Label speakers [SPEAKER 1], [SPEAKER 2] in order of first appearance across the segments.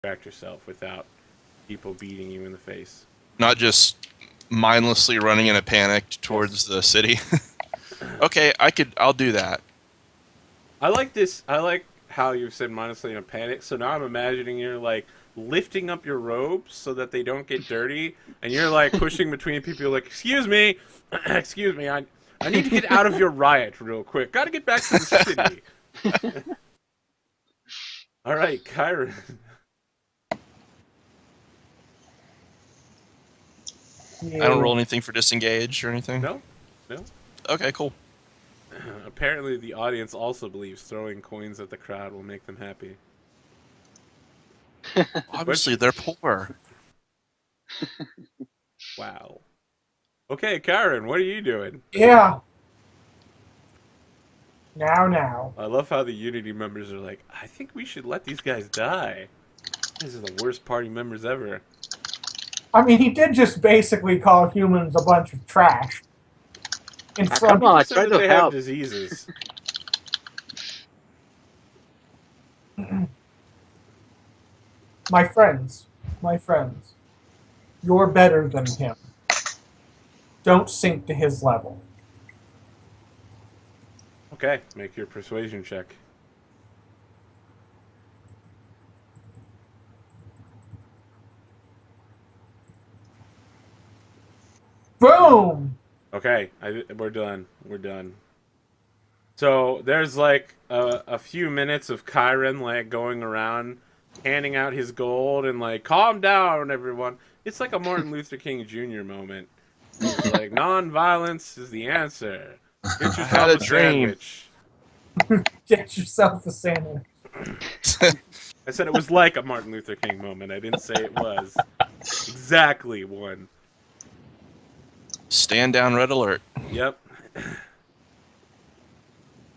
[SPEAKER 1] distract yourself without people beating you in the face.
[SPEAKER 2] Not just mindlessly running in a panic towards the city. Okay, I'll do that.
[SPEAKER 1] I like this. I like how you said mindlessly in a panic. So now I'm imagining you're like lifting up your robes so that they don't get dirty, and you're like pushing between people. You're like, excuse me, excuse me, I need to get out of your riot real quick. Got to get back to the city. All right, Kyron.
[SPEAKER 2] I don't roll anything for disengage or anything?
[SPEAKER 1] No, no.
[SPEAKER 2] Okay, cool.
[SPEAKER 1] Apparently, the audience also believes throwing coins at the crowd will make them happy.
[SPEAKER 2] Obviously, they're poor.
[SPEAKER 1] Wow. Okay, Karen, what are you doing?
[SPEAKER 3] Yeah. Now.
[SPEAKER 1] I love how the Unity members are like, I think we should let these guys die. These are the worst party members ever.
[SPEAKER 3] I mean, he did just basically call humans a bunch of trash. In front
[SPEAKER 4] Come on,
[SPEAKER 1] Said
[SPEAKER 4] try
[SPEAKER 1] that
[SPEAKER 4] to
[SPEAKER 1] they
[SPEAKER 4] help.
[SPEAKER 1] have diseases.
[SPEAKER 3] My friends, you're better than him. Don't sink to his level.
[SPEAKER 1] Okay, make your persuasion check.
[SPEAKER 3] Boom!
[SPEAKER 1] Okay, we're done. We're done. So there's like a few minutes of Kyron like going around handing out his gold and like, calm down, everyone. It's like a Martin Luther King Jr. moment. He's like, non-violence is the answer. Get yourself
[SPEAKER 2] had a
[SPEAKER 1] a
[SPEAKER 2] dream.
[SPEAKER 1] sandwich.
[SPEAKER 3] Get yourself a sandwich.
[SPEAKER 1] I said it was like a Martin Luther King moment. I didn't say it was. Exactly one.
[SPEAKER 2] Stand down, red alert.
[SPEAKER 1] Yep.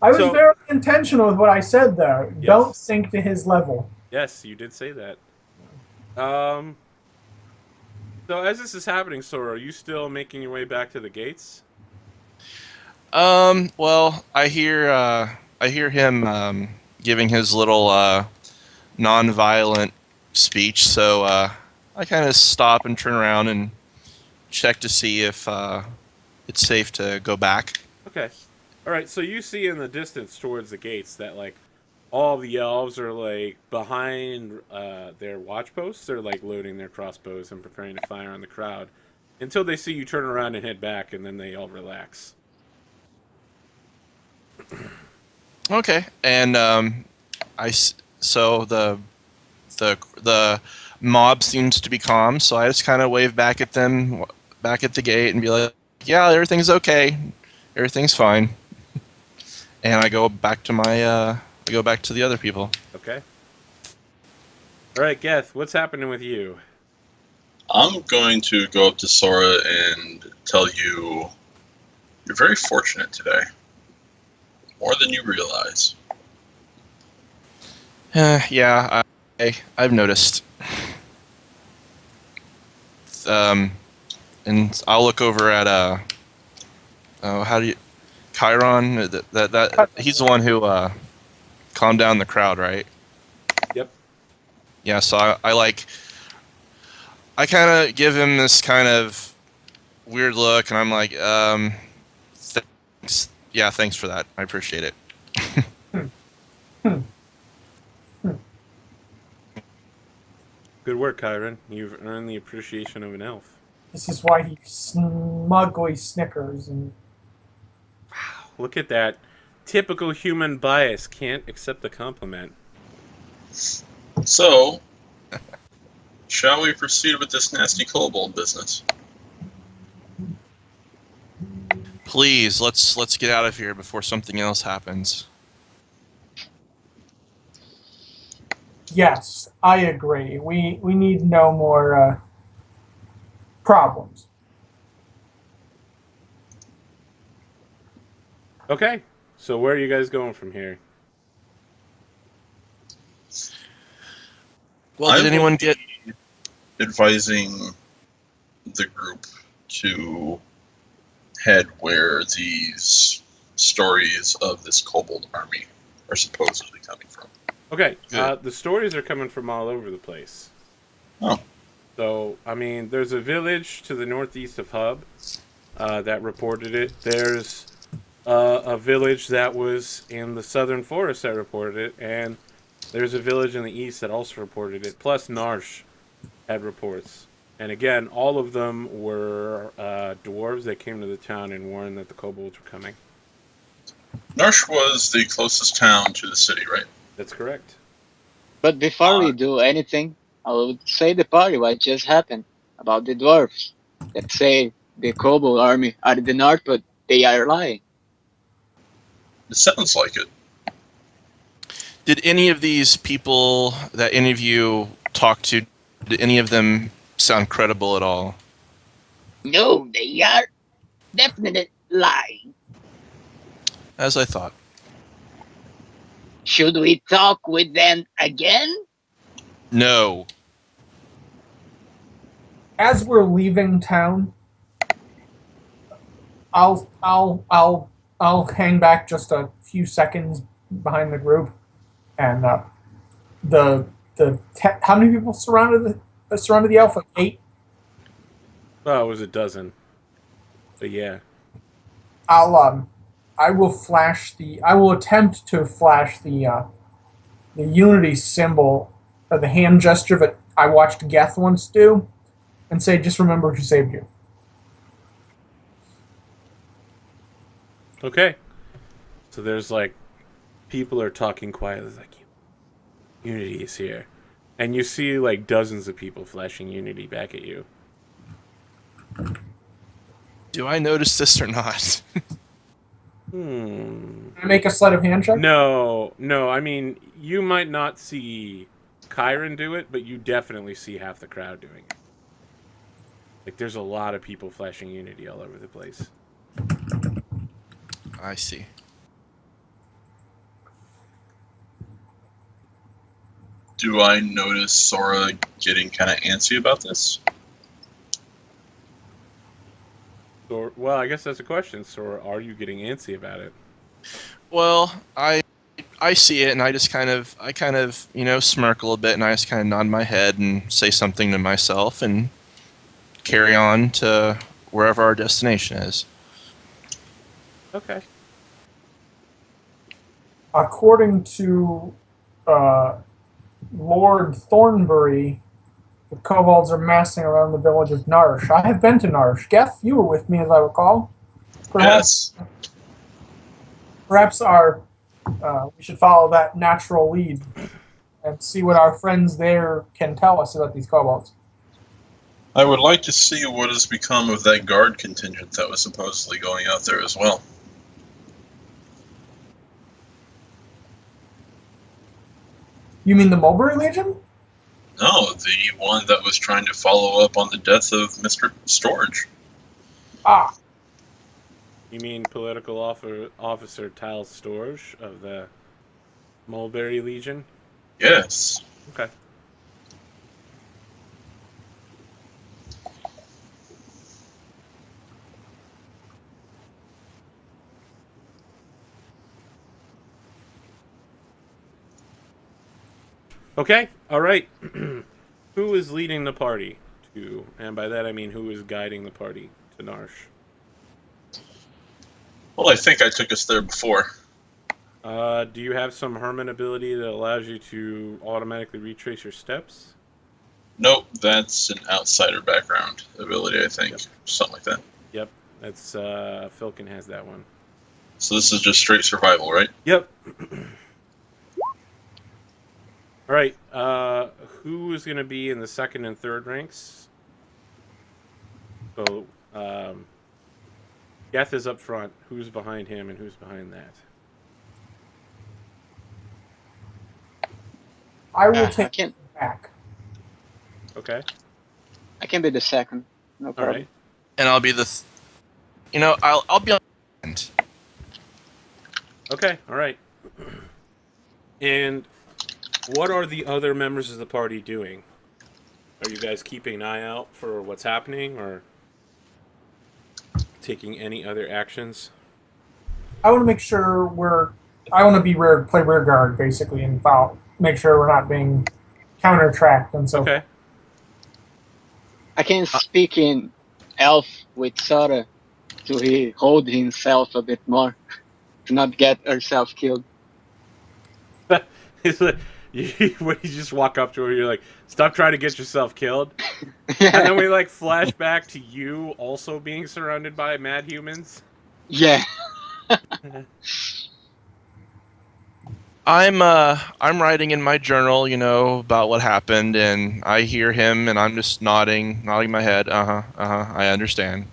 [SPEAKER 3] I was
[SPEAKER 1] So-
[SPEAKER 3] very intentional with what I said there.
[SPEAKER 1] Yes.
[SPEAKER 3] Don't sink to his level.
[SPEAKER 1] Yes, you did say that. So as this is happening, Sora, are you still making your way back to the gates?
[SPEAKER 2] Well, I hear him giving his little non-violent speech, so I kind of stop and turn around and check to see if it's safe to go back.
[SPEAKER 1] Okay. All right. So you see in the distance towards the gates that like all the elves are like behind their watch posts. They're like loading their crossbows and preparing to fire on the crowd until they see you turn around and head back, and then they all relax.
[SPEAKER 2] Okay, and so the mob seems to be calm, so I just kind of wave back at them, back at the gate, and be like, "Yeah, everything's okay, everything's fine," and I go back to the other people.
[SPEAKER 1] Okay. All right, Geth, what's happening with you?
[SPEAKER 5] I'm going to go up to Sora and tell you you're very fortunate today. More than you realize.
[SPEAKER 2] Yeah, I've noticed. And I'll look over at how do you, Chiron? That he's the one who calmed down the crowd, right?
[SPEAKER 1] Yep.
[SPEAKER 2] Yeah, so I kind of give him this kind of weird look, and I'm like, thanks. Yeah, thanks for that. I appreciate it.
[SPEAKER 1] Good work, Kyron. You've earned the appreciation of an elf.
[SPEAKER 3] This is why he smugly snickers and
[SPEAKER 1] Look at that. Typical human bias. Can't accept the compliment.
[SPEAKER 5] So, shall we proceed with this nasty kobold business?
[SPEAKER 2] Please, let's get out of here before something else happens.
[SPEAKER 3] yes, I agree. We need no more problems.
[SPEAKER 1] Okay. So where are you guys going from here?
[SPEAKER 2] Well, did anyone get?
[SPEAKER 5] Advising the group to head where these stories of this kobold army are supposedly coming from.
[SPEAKER 1] Okay,
[SPEAKER 2] Good.
[SPEAKER 1] the stories are coming from all over the place.
[SPEAKER 5] Oh.
[SPEAKER 1] So, I mean, there's a village to the northeast of Hub that reported it. There's a village that was in the southern forest that reported it, and there's a village in the east that also reported it. Plus, Narsh had reports. And again, all of them were dwarves that came to the town and warned that the kobolds were coming.
[SPEAKER 5] Narsh was the closest town to the city, right?
[SPEAKER 1] That's correct.
[SPEAKER 4] But before we do anything, I would say the party what just happened about the dwarves that say the kobold army are in the north, but they are lying.
[SPEAKER 5] It sounds like it.
[SPEAKER 2] Did any of these people that any of you talked to, did any of them sound credible at all?
[SPEAKER 4] No, they are definitely lying.
[SPEAKER 2] As I thought.
[SPEAKER 4] Should we talk with them again?
[SPEAKER 2] No.
[SPEAKER 3] As we're leaving town, I'll hang back just a few seconds behind the group, and how many people surrounded the elf? Like 8.
[SPEAKER 1] Oh, it was a dozen. But yeah.
[SPEAKER 3] I will attempt to flash the unity symbol or the hand gesture that I watched Geth once do, and say, "Just remember who saved you."
[SPEAKER 1] Okay. So there's like people are talking quietly, like Unity is here, and you see like dozens of people flashing Unity back at you.
[SPEAKER 2] Do I notice this or not?
[SPEAKER 3] Can I make a sleight of hand check?
[SPEAKER 1] No. I mean, you might not see Kyron do it, but you definitely see half the crowd doing it. Like, there's a lot of people flashing Unity all over the place.
[SPEAKER 2] I see.
[SPEAKER 5] Do I notice Sora getting kind of antsy about this?
[SPEAKER 1] So, well, I guess that's a question. So, are you getting antsy about it?
[SPEAKER 2] Well, I see it, and I kind of smirk a little bit, and I just kind of nod my head and say something to myself, and carry on to wherever our destination is.
[SPEAKER 1] Okay.
[SPEAKER 3] According to Lord Thornbury, the kobolds are massing around the village of Narsh. I have been to Narsh. Geth, you were with me, as I recall.
[SPEAKER 5] Yes.
[SPEAKER 3] Perhaps we should follow that natural lead and see what our friends there can tell us about these kobolds.
[SPEAKER 5] I would like to see what has become of that guard contingent that was supposedly going out there as well.
[SPEAKER 3] You mean the Mulberry Legion?
[SPEAKER 5] No, the one that was trying to follow up on the death of Mr. Storage.
[SPEAKER 3] Ah,
[SPEAKER 1] You mean political officer Tal Storage of the Mulberry Legion?
[SPEAKER 5] Yes.
[SPEAKER 1] Okay. Okay, all right. Who is leading the party to, and by that I mean who is guiding the party to Narsh?
[SPEAKER 5] Well, I think I took us there before.
[SPEAKER 1] Do you have some hermit ability that allows you to automatically retrace your steps?
[SPEAKER 5] Nope, that's an outsider background ability, I think.
[SPEAKER 1] Yep.
[SPEAKER 5] Something like that.
[SPEAKER 1] Yep, that's Filkin has that one.
[SPEAKER 5] So this is just straight survival, right?
[SPEAKER 1] Yep. All right. Who is going to be in the second and third ranks? So, Geth is up front. Who's behind him and who's behind that?
[SPEAKER 3] I will
[SPEAKER 4] I
[SPEAKER 3] take
[SPEAKER 4] can
[SPEAKER 3] it back.
[SPEAKER 1] Okay.
[SPEAKER 4] I can be the second. No
[SPEAKER 1] All
[SPEAKER 4] problem.
[SPEAKER 1] right.
[SPEAKER 2] And I'll be I'll be on the end.
[SPEAKER 1] Okay. All right. And what are the other members of the party doing? Are you guys keeping an eye out for what's happening or taking any other actions?
[SPEAKER 3] I want to make sure I want to be play rear guard basically, and make sure we're not being counter-tracked and so
[SPEAKER 1] Okay.
[SPEAKER 4] I can speak in elf with Sora to he hold himself a bit more to not get herself killed.
[SPEAKER 1] It's like, when you just walk up to her, you're like, "Stop trying to get yourself killed," and then we like flash back to you also being surrounded by mad humans.
[SPEAKER 4] Yeah.
[SPEAKER 2] I'm writing in my journal, about what happened, and I hear him, and I'm just nodding my head. I understand.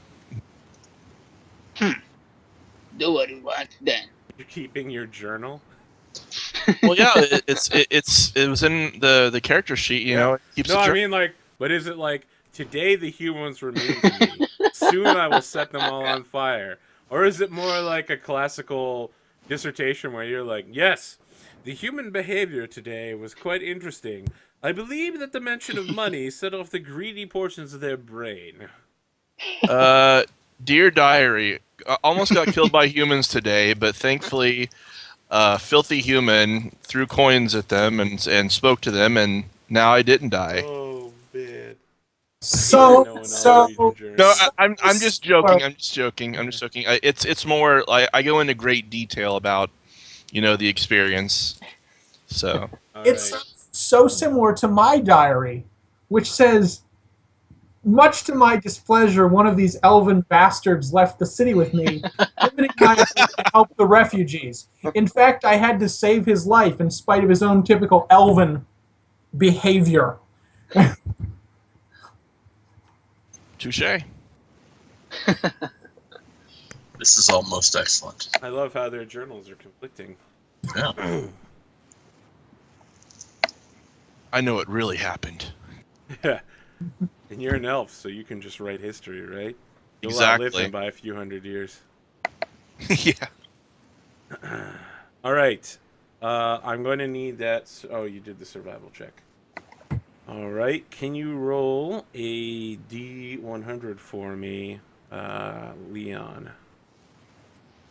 [SPEAKER 4] Do what you want then.
[SPEAKER 1] You're keeping your journal.
[SPEAKER 2] Well, yeah, it was in the character sheet,
[SPEAKER 1] Yeah.
[SPEAKER 2] It keeps
[SPEAKER 1] No,
[SPEAKER 2] a
[SPEAKER 1] I
[SPEAKER 2] journal.
[SPEAKER 1] mean like, but is it like today the humans were mean to me? Soon I will set them all on fire, or is it more like a classical dissertation where you're like, yes, the human behavior today was quite interesting. I believe that the mention of money set off the greedy portions of their brain.
[SPEAKER 2] Dear diary, almost got killed by humans today, but thankfully, filthy human threw coins at them and spoke to them, and now I didn't die.
[SPEAKER 1] Oh man.
[SPEAKER 3] So,
[SPEAKER 1] No one
[SPEAKER 3] so,
[SPEAKER 1] Norwegian journey.
[SPEAKER 2] No,
[SPEAKER 3] so
[SPEAKER 2] I'm just joking. I'm just joking. I'm just joking. It's more like I go into great detail about the experience. So
[SPEAKER 1] All
[SPEAKER 3] it's
[SPEAKER 1] right.
[SPEAKER 3] so similar to my diary, which says, much to my displeasure, one of these elven bastards left the city with me, limiting my ability to help the refugees. In fact, I had to save his life in spite of his own typical elven behavior.
[SPEAKER 2] touche.
[SPEAKER 5] This is all most excellent.
[SPEAKER 1] I love how their journals are conflicting.
[SPEAKER 5] Yeah.
[SPEAKER 2] I know what really happened.
[SPEAKER 1] Yeah. And you're an elf, so you can just write history, right? You'll outlive
[SPEAKER 2] Exactly.
[SPEAKER 1] him by a few hundred years.
[SPEAKER 2] Yeah.
[SPEAKER 1] All right. I'm going to need that. Oh, you did the survival check. All right. Can you roll a D100 for me, Leon?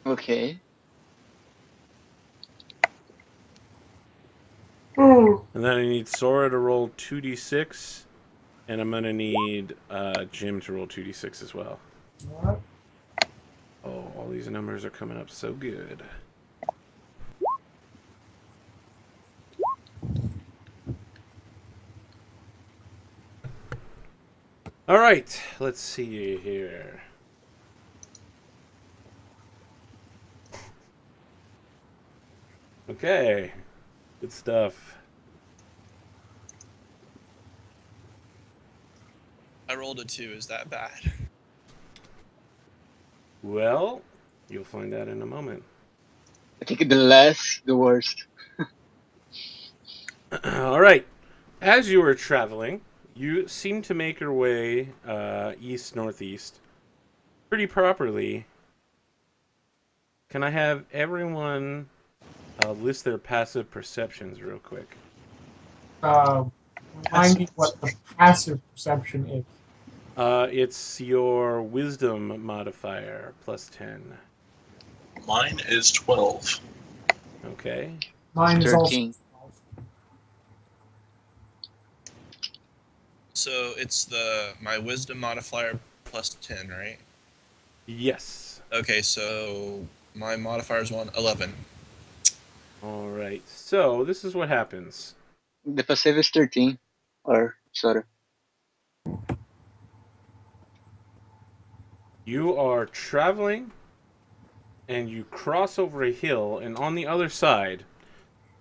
[SPEAKER 4] Okay.
[SPEAKER 3] Ooh.
[SPEAKER 1] And then I need Sora to roll 2d6. And I'm going to need Jim to roll 2d6 as well.
[SPEAKER 3] What?
[SPEAKER 1] Oh, all these numbers are coming up so good. All right, let's see here. Okay, good stuff.
[SPEAKER 2] I rolled a 2. Is that bad?
[SPEAKER 1] Well, you'll find out in a moment.
[SPEAKER 4] I think the less, the worst.
[SPEAKER 1] All right, as you were traveling, you seem to make your way east-northeast pretty properly. Can I have everyone list their passive perceptions real quick?
[SPEAKER 3] Remind me what the passive perception is.
[SPEAKER 1] It's your wisdom modifier plus 10.
[SPEAKER 5] Mine is 12.
[SPEAKER 1] Okay.
[SPEAKER 3] Mine is also
[SPEAKER 4] 13.
[SPEAKER 2] So it's my wisdom modifier plus 10, right?
[SPEAKER 1] Yes.
[SPEAKER 2] Okay, so my modifier is 11.
[SPEAKER 1] All right. So this is what happens.
[SPEAKER 4] The passive is 13. Or, sorry.
[SPEAKER 1] You are traveling, and you cross over a hill, and on the other side,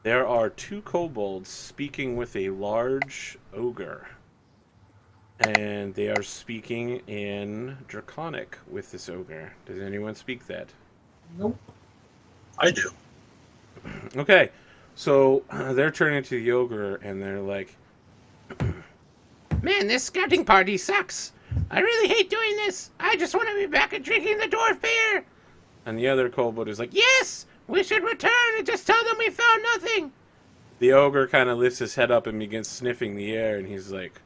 [SPEAKER 1] there are two kobolds speaking with a large ogre. And they are speaking in Draconic with this ogre. Does anyone speak that?
[SPEAKER 3] Nope.
[SPEAKER 5] I do.
[SPEAKER 1] Okay, so they're turning to the ogre, and they're like, "Man, this scouting party sucks. I really hate doing this. I just want to be back and drinking the dwarf beer." And the other kobold is like, "Yes, we should return and just tell them we found nothing." The ogre kind of lifts his head up and begins sniffing the air, and he's like,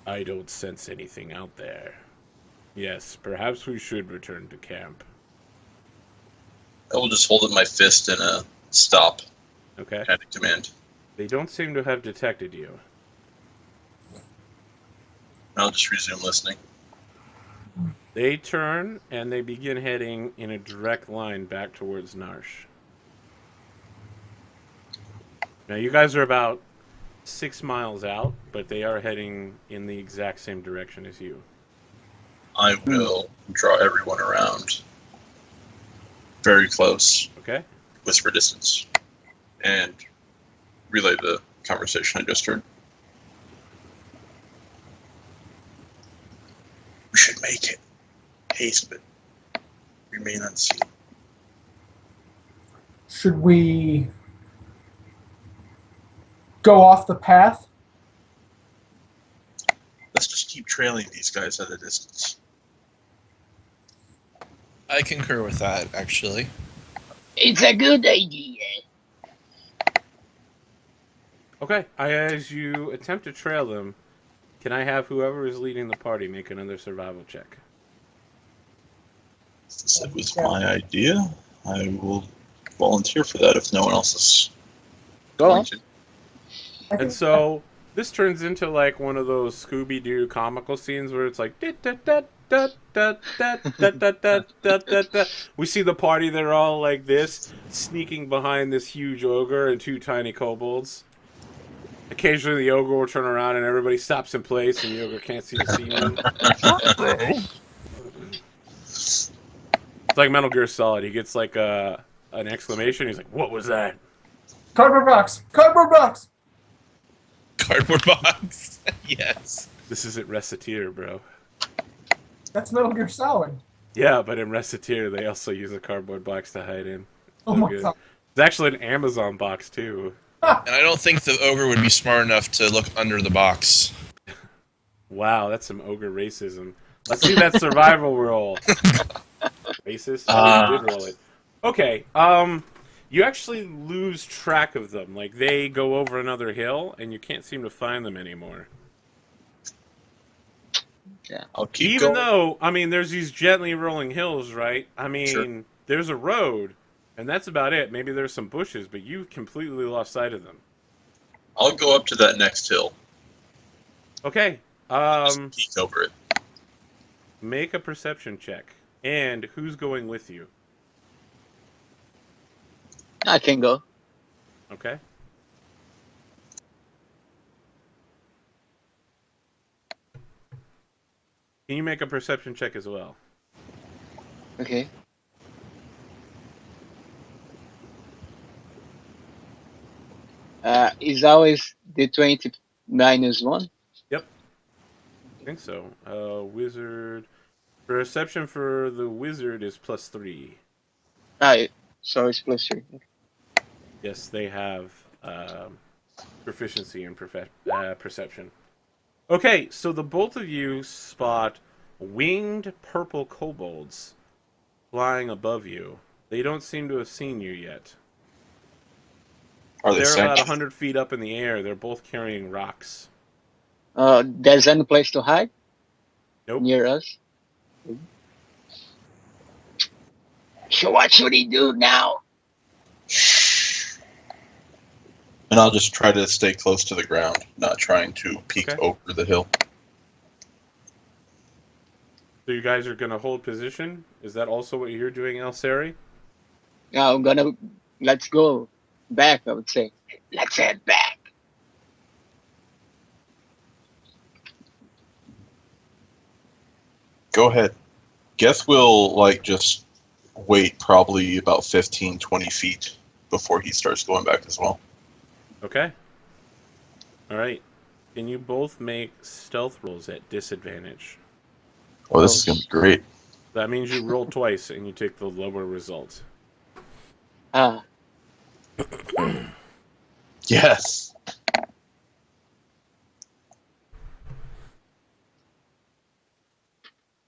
[SPEAKER 1] "I don't sense anything out there. Yes, perhaps we should return to camp."
[SPEAKER 5] I will just hold up my fist in a stop.
[SPEAKER 1] Okay.
[SPEAKER 5] at a command.
[SPEAKER 1] They don't seem to have detected you.
[SPEAKER 5] I'll just resume listening.
[SPEAKER 1] They turn and they begin heading in a direct line back towards Narsh. Now, you guys are about 6 miles out, but they are heading in the exact same direction as you.
[SPEAKER 5] I will draw everyone around very close,
[SPEAKER 1] Okay?
[SPEAKER 5] whisper distance, and relay the conversation I just heard. We should make it. Haste, but remain unseen.
[SPEAKER 3] Should we go off the path?
[SPEAKER 5] Let's just keep trailing these guys at a distance.
[SPEAKER 2] I concur with that, actually.
[SPEAKER 4] It's a good idea.
[SPEAKER 1] Okay. As you attempt to trail them, can I have whoever is leading the party make another survival check?
[SPEAKER 5] Since it was my idea, I will volunteer for that if no one else is
[SPEAKER 4] Go
[SPEAKER 5] going
[SPEAKER 4] on.
[SPEAKER 5] to.
[SPEAKER 1] And so this turns into like one of those Scooby-Doo comical scenes where it's like we see the party, they're all like this, sneaking behind this huge ogre and two tiny kobolds. Occasionally the ogre will turn around and everybody stops in place and the ogre can't see the scene. It's like Metal Gear Solid. He gets like an exclamation. He's like, "What was that?"
[SPEAKER 3] Cardboard box! Cardboard box!
[SPEAKER 2] Cardboard box. Yes.
[SPEAKER 1] This isn't Reciteer, bro.
[SPEAKER 3] That's Metal Gear Solid.
[SPEAKER 1] Yeah, but in Reciteer, they also use a cardboard box to hide in.
[SPEAKER 3] Oh
[SPEAKER 1] So
[SPEAKER 3] my
[SPEAKER 1] good.
[SPEAKER 3] god.
[SPEAKER 1] It's actually an Amazon box, too.
[SPEAKER 2] And I don't think the ogre would be smart enough to look under the box.
[SPEAKER 1] Wow, that's some ogre racism. Let's see that survival roll. Racist? Oh, you did roll it. Okay, you actually lose track of them. Like, they go over another hill, and you can't seem to find them anymore.
[SPEAKER 5] I'll keep
[SPEAKER 1] Even
[SPEAKER 5] going.
[SPEAKER 1] though, I mean, there's these gently rolling hills, right? I mean,
[SPEAKER 5] Sure.
[SPEAKER 1] there's a road, and that's about it. Maybe there's some bushes, but you've completely lost sight of them.
[SPEAKER 5] I'll go up to that next hill.
[SPEAKER 1] Okay,
[SPEAKER 5] Just peek over it.
[SPEAKER 1] make a perception check. And who's going with you?
[SPEAKER 4] I can go.
[SPEAKER 1] Okay. Can you make a perception check as well?
[SPEAKER 4] Okay. Is always the 20 minus 1?
[SPEAKER 1] I think so. Wizard. Perception for the wizard is +3.
[SPEAKER 4] So it's plus 3.
[SPEAKER 1] Yes, they have proficiency in perception. Okay, so the both of you spot winged purple kobolds flying above you. They don't seem to have seen you yet.
[SPEAKER 5] Are they
[SPEAKER 1] They're about
[SPEAKER 5] sentient?
[SPEAKER 1] 100 feet up in the air. They're both carrying rocks.
[SPEAKER 4] There's any place to hide
[SPEAKER 1] Nope.
[SPEAKER 4] near us? So what should he do now?
[SPEAKER 5] And I'll just try to stay close to the ground, not trying to peek
[SPEAKER 1] Okay.
[SPEAKER 5] over the hill.
[SPEAKER 1] So you guys are going to hold position? Is that also what you're doing, Elsari?
[SPEAKER 4] Let's go back, I would say. Let's head back.
[SPEAKER 5] Go ahead. Guess we'll, just wait probably about 15, 20 feet before he starts going back as well.
[SPEAKER 1] Okay. All right. Can you both make stealth rolls at disadvantage?
[SPEAKER 5] Oh, this is going to be great.
[SPEAKER 1] That means you roll twice and you take the lower result.
[SPEAKER 5] Yes.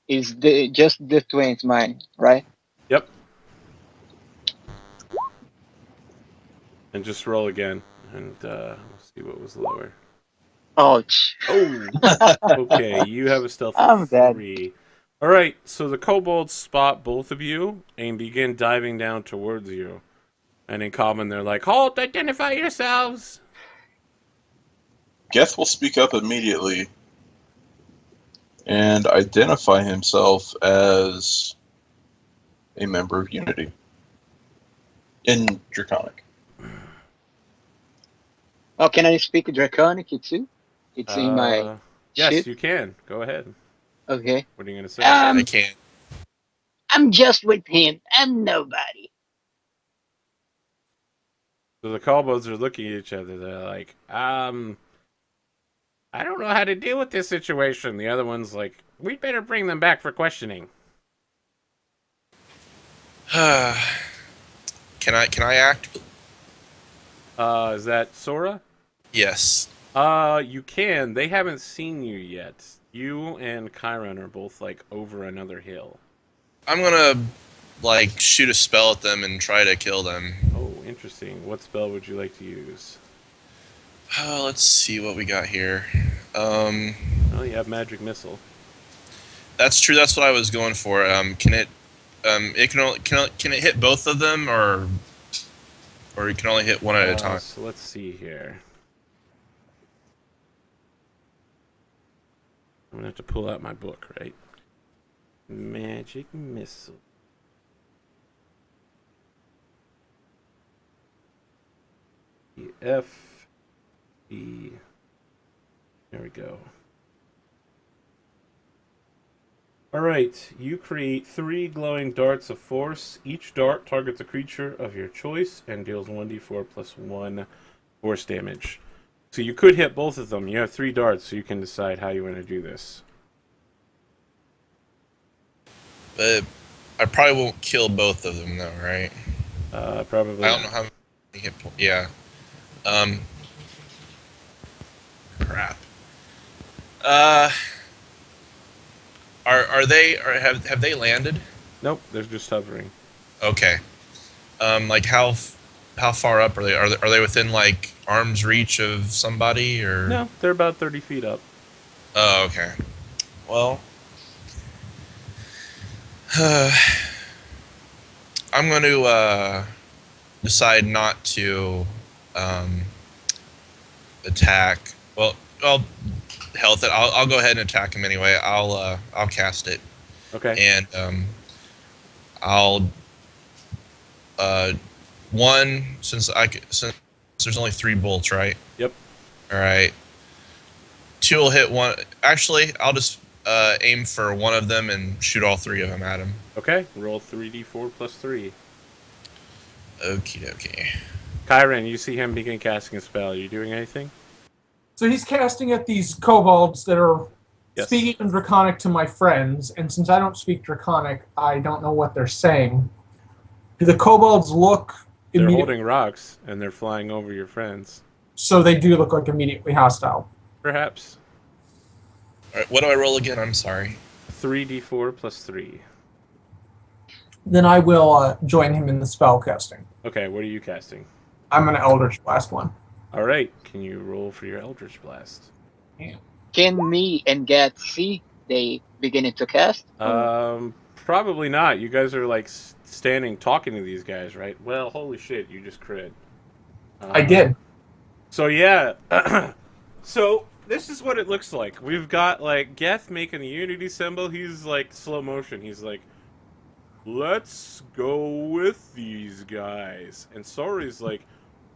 [SPEAKER 4] Is just the 20 mine, right?
[SPEAKER 1] Yep. And just roll again. And let's see what was lower.
[SPEAKER 4] Ouch.
[SPEAKER 1] Oh! Okay, you have a stealth
[SPEAKER 4] I'm
[SPEAKER 1] of
[SPEAKER 4] dead.
[SPEAKER 1] 3. Alright, so the kobolds spot both of you and begin diving down towards you. And in common, they're like, "Halt! Identify yourselves!"
[SPEAKER 5] Geth will speak up immediately and identify himself as a member of Unity in Draconic.
[SPEAKER 4] Oh, can I speak Draconic too? It's in my
[SPEAKER 1] Yes,
[SPEAKER 4] shit.
[SPEAKER 1] you can. Go ahead.
[SPEAKER 4] Okay.
[SPEAKER 1] What are you gonna say?
[SPEAKER 2] I can't.
[SPEAKER 4] I'm just with him. I'm nobody.
[SPEAKER 1] So the kobolds are looking at each other. They're like, I don't know how to deal with this situation. The other one's like, we better bring them back for questioning.
[SPEAKER 2] Can I act?
[SPEAKER 1] Is that Sora?
[SPEAKER 2] Yes.
[SPEAKER 1] You can. They haven't seen you yet. You and Chiron are both like over another hill.
[SPEAKER 2] I'm gonna like shoot a spell at them and try to kill them.
[SPEAKER 1] Oh, interesting. What spell would you like to use?
[SPEAKER 2] Let's see what we got here.
[SPEAKER 1] Oh, you have magic missile.
[SPEAKER 2] That's true. That's what I was going for. Can it? Can it hit both of them, or you can only hit one at a time?
[SPEAKER 1] So let's see here. I'm gonna have to pull out my book, right? Magic missile. F E. There we go. Alright, you create 3 glowing darts of force. Each dart targets a creature of your choice and deals 1d4 plus 1 force damage. So you could hit both of them. You have 3 darts, so you can decide how you want to do this.
[SPEAKER 2] But I probably won't kill both of them, though, right?
[SPEAKER 1] Probably.
[SPEAKER 2] I don't know how many hit points. Yeah. Crap. Have they landed?
[SPEAKER 1] Nope, they're just hovering.
[SPEAKER 2] Okay. Like how far up are they? Are they within like arm's reach of somebody or?
[SPEAKER 1] No, they're about 30 feet up.
[SPEAKER 2] Oh, okay. Well, I'm going to decide not to attack. Well, health it. I'll go ahead and attack him anyway. I'll cast it.
[SPEAKER 1] Okay.
[SPEAKER 2] And I'll since there's only 3 bolts, right?
[SPEAKER 1] Yep.
[SPEAKER 2] All right. 2 will hit one. Actually, I'll just aim for one of them and shoot all 3 of them at him.
[SPEAKER 1] Okay. Roll 3d4 plus 3.
[SPEAKER 2] Okie dokie.
[SPEAKER 1] Chiron, you see him begin casting a spell. Are you doing anything?
[SPEAKER 3] So he's casting at these kobolds that are
[SPEAKER 1] Yes.
[SPEAKER 3] speaking in Draconic to my friends, and since I don't speak Draconic, I don't know what they're saying. Do the kobolds look
[SPEAKER 1] They're
[SPEAKER 3] immediately?
[SPEAKER 1] holding rocks and they're flying over your friends.
[SPEAKER 3] So they do look like immediately hostile.
[SPEAKER 1] Perhaps.
[SPEAKER 2] All right. What do I roll again? I'm sorry.
[SPEAKER 1] 3d4 plus 3.
[SPEAKER 3] Then I will join him in the spell casting.
[SPEAKER 1] Okay, what are you casting?
[SPEAKER 3] I'm going to Eldritch Blast one.
[SPEAKER 1] Alright, can you roll for your Eldritch Blast?
[SPEAKER 4] Can me and Get see they beginning to cast?
[SPEAKER 1] Probably not. You guys are like standing talking to these guys, right? Well, holy shit, you just crit.
[SPEAKER 3] I did.
[SPEAKER 1] So yeah, so this is what it looks like. We've got like Geth making the Unity symbol. He's like slow motion. He's like, let's go with these guys. And Sori's like,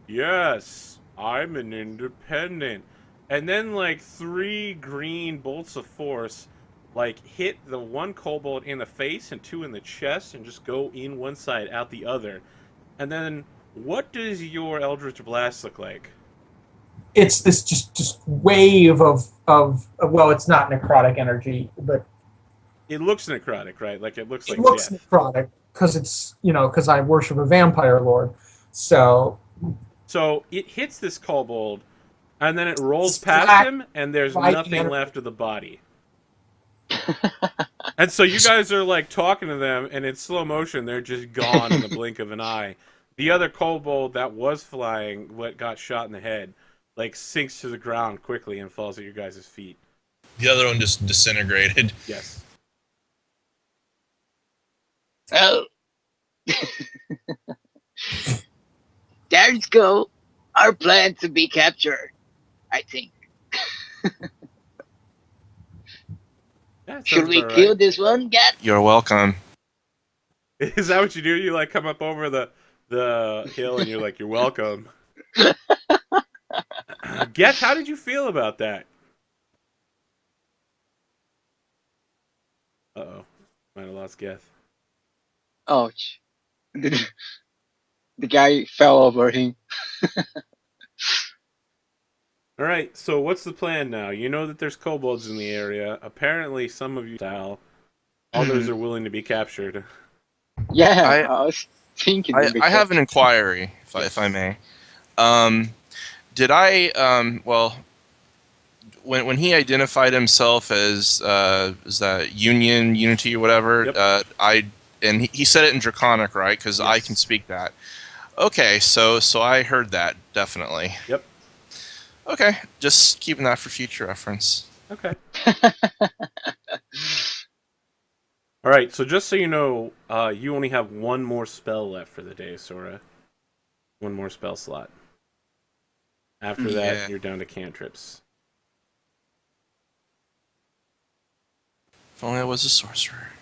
[SPEAKER 1] yes, I'm an independent. And then like 3 green bolts of force like hit the one kobold in the face and 2 in the chest and just go in one side out the other. And then what does your Eldritch Blast look like?
[SPEAKER 3] It's this just wave of well, it's not necrotic energy, but
[SPEAKER 1] It looks necrotic, right? Like it looks like
[SPEAKER 3] it looks
[SPEAKER 1] death.
[SPEAKER 3] necrotic because it's because I worship a vampire lord. So
[SPEAKER 1] it hits this kobold, and then it rolls
[SPEAKER 3] Splat.
[SPEAKER 1] past him, and there's
[SPEAKER 3] Splat
[SPEAKER 1] nothing
[SPEAKER 3] energy.
[SPEAKER 1] left of the body. And so you guys are like talking to them, and in slow motion, they're just gone in the blink of an eye. The other kobold that was flying, what got shot in the head, like sinks to the ground quickly and falls at your guys' feet.
[SPEAKER 2] The other one just disintegrated.
[SPEAKER 1] Yes.
[SPEAKER 4] Oh. There's go our plan to be captured, I think.
[SPEAKER 1] Yeah, it
[SPEAKER 4] Should
[SPEAKER 1] sounds
[SPEAKER 4] we
[SPEAKER 1] about
[SPEAKER 4] kill
[SPEAKER 1] right.
[SPEAKER 4] this one, Gat?
[SPEAKER 2] You're welcome.
[SPEAKER 1] Is that what you do? You like come up over the hill and you're like, "You're welcome." Geth, how did you feel about that? Uh-oh. Might have lost Geth.
[SPEAKER 4] Ouch. The, the guy fell over him.
[SPEAKER 1] All right, so what's the plan now? You know that there's kobolds in the area. Apparently, some of you style. Others are willing to be captured.
[SPEAKER 4] Yeah,
[SPEAKER 2] I
[SPEAKER 4] I was thinking to be
[SPEAKER 2] I have an
[SPEAKER 4] captured.
[SPEAKER 2] inquiry, if I may. Did I well, when he identified himself as is that Unity or whatever?
[SPEAKER 1] Yep.
[SPEAKER 2] He said it in Draconic, right? Because I
[SPEAKER 1] Yes.
[SPEAKER 2] can speak that. Okay, so I heard that definitely.
[SPEAKER 1] Yep.
[SPEAKER 2] Okay, just keeping that for future reference.
[SPEAKER 1] Okay. All right, so just so you know, you only have one more spell left for the day, Sora. One more spell slot. After that,
[SPEAKER 2] Yeah.
[SPEAKER 1] you're down to cantrips.
[SPEAKER 2] If only I was a sorcerer.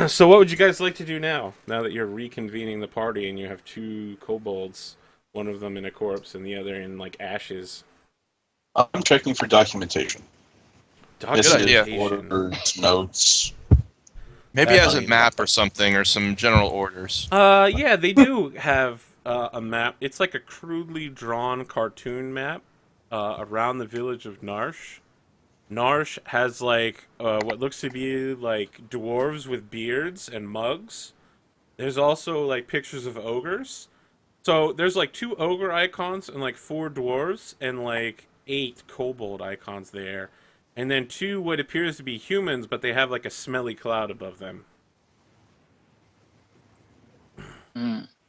[SPEAKER 1] So what would you guys like to do now? Now that you're reconvening the party and you have two kobolds, one of them in a corpse and the other in like ashes.
[SPEAKER 5] I'm checking for documentation.
[SPEAKER 2] Good idea.
[SPEAKER 1] Documentation.
[SPEAKER 5] Orders, notes.
[SPEAKER 2] Maybe
[SPEAKER 1] That's
[SPEAKER 2] as a
[SPEAKER 1] fine.
[SPEAKER 2] map or something, or some general orders.
[SPEAKER 1] Yeah, they do have a map. It's like a crudely drawn cartoon map around the village of Narsh. Narsh has like what looks to be like dwarves with beards and mugs. There's also like pictures of ogres. So there's like 2 ogre icons and like 4 dwarves and like 8 kobold icons there. And then 2 what appears to be humans, but they have like a smelly cloud above them.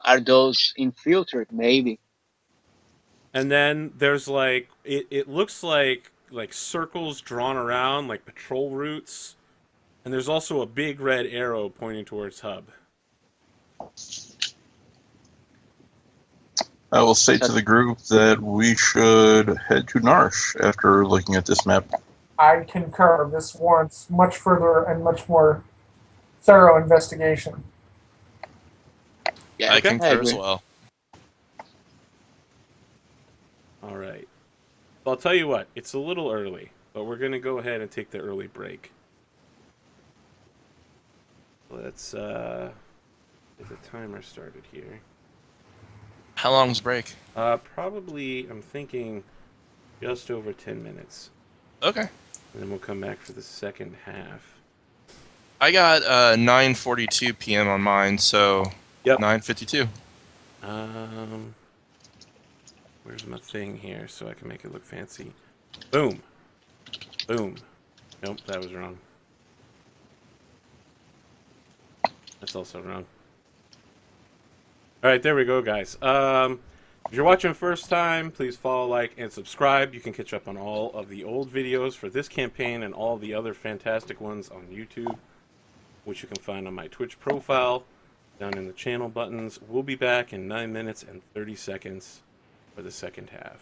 [SPEAKER 4] Are those infiltrated? Maybe.
[SPEAKER 1] And then there's like it looks like circles drawn around like patrol routes. And there's also a big red arrow pointing towards hub.
[SPEAKER 5] I will say to the group that we should head to Narsh after looking at this map.
[SPEAKER 3] I concur. This warrants much further and much more thorough investigation.
[SPEAKER 4] Yeah,
[SPEAKER 2] I concur as
[SPEAKER 4] agree.
[SPEAKER 2] well.
[SPEAKER 1] All right. Well, I'll tell you what, it's a little early, but we're going to go ahead and take the early break. Let's get the timer started here.
[SPEAKER 2] How long's break?
[SPEAKER 1] Probably, I'm thinking just over 10 minutes.
[SPEAKER 2] Okay.
[SPEAKER 1] And then we'll come back for the second half.
[SPEAKER 2] I got 9:42 p.m. on mine, so
[SPEAKER 1] Yep.
[SPEAKER 2] 9:52.
[SPEAKER 1] Where's my thing here so I can make it look fancy? Boom. Boom. Nope, that was wrong. That's also wrong. All right, there we go, guys. If you're watching first time, please follow, like, and subscribe. You can catch up on all of the old videos for this campaign and all the other fantastic ones on YouTube, which you can find on my Twitch profile down in the channel buttons. We'll be back in 9 minutes and 30 seconds for the second half.